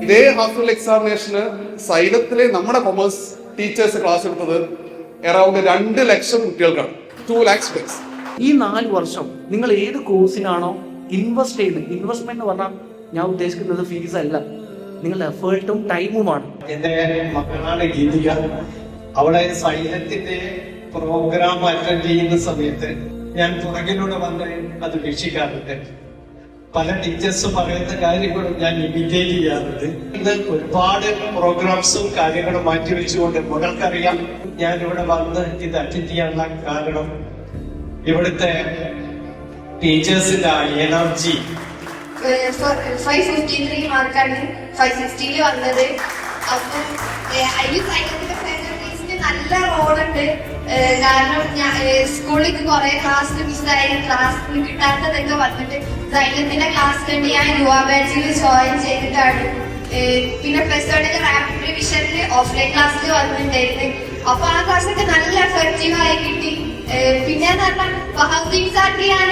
ഇതേ ഹാസ്റ്റൽ എക്സാമിനേഷന് സൈലത്തിലെ നമ്മുടെ commerce teachers class എടുത്തത് അറൌണ്ട് 2 ലക്ഷം കുട്ടികൾക്കാണ്. 2 lakhs students. ഈ 4 വർഷം നിങ്ങൾ ഏത് കോഴ്സിനാണോ ഇൻവെസ്റ്റ് ചെയ്യുന്നത്, ഇൻവെസ്റ്റ്മെന്റ് എന്ന് പറഞ്ഞാൽ ഞാൻ ഉദ്ദേശിക്കുന്നത് ഫീസ് അല്ല, നിങ്ങളുടെ എഫേർട്ടും ടൈമുമാണ്. എന്റെ മകളാണ് ഗീതിക. അവളെ സൈലത്തിന്റെ പ്രോഗ്രാം അറ്റൻഡ് ചെയ്യുന്ന സമയത്ത് ഞാൻ പുറകിലൂടെ വന്ന് അത് വീക്ഷിക്കാറുണ്ട്. പല ടീച്ചേഴ്സ് പറയുന്ന കാര്യങ്ങളും ഞാൻ ഇമിറ്റേറ്റ് ചെയ്യാറുണ്ട്. ഇന്ന് ഒരുപാട് പ്രോഗ്രാംസും കാര്യങ്ങളും മാറ്റിവെച്ചുകൊണ്ട് മകൾക്കറിയാം ഞാൻ ഇവിടെ വന്ന് ഇത് അറ്റൻഡ് ചെയ്യാനുള്ള കാരണം ഇവിടുത്തെ ടീച്ചേഴ്സിന്റെ എനർജി. 553 മാർക്കാണ് 560 വന്നത്. അപ്പം അതിൽ സൈലത്തിന്റെ ഫാക്കൽറ്റീസിന് നല്ല റോളുണ്ട്. കാരണം ഞാൻ സ്കൂളിൽ കുറെ ക്ലാസ്സിൽ മിസ്സായി, ക്ലാസ്സിൽ കിട്ടാത്തതൊക്കെ വന്നിട്ട് സൈലത്തിന്റെ ക്ലാസ് കണ്ട് ഞാൻ യുവ ബാച്ചിൽ ജോയിൻ ചെയ്തിട്ടാണ്. പിന്നെ +1 റാപ്പിഡ് റിവിഷനിൽ ഓഫ്ലൈൻ ക്ലാസ്സിൽ വന്നിട്ടുണ്ടായിരുന്നു. അപ്പൊ ആ ക്ലാസ്സൊക്കെ നല്ല എഫക്റ്റീവായി കിട്ടി. പിന്നെ ബഹദ്ദീൻ സാറിന് ഞാൻ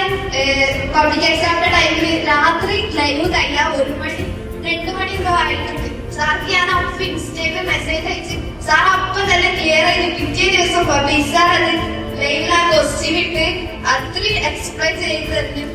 പബ്ലിക് എക്സാമിന്റെ ടൈമില് രാത്രി ലൈവ് കഴിയാൻ 1 മണി 2 മണി എന്തോ ആയിട്ടുണ്ട്. സാർക്ക് ഞാൻ അപ്പൊ ഇൻസ്റ്റയില് മെസ്സേജ് അയച്ച് സാർ അപ്പം തന്നെ ക്ലിയർ ചെയ്ത് പിറ്റേ ദിവസം പബ്ലിക് സാർ അത് ലൈവിൽ ആ ക്വസ്റ്റ്യൻ ഇട്ട് അത്രയും എക്സ്പ്ലെയിൻ ചെയ്ത് തരുന്നു.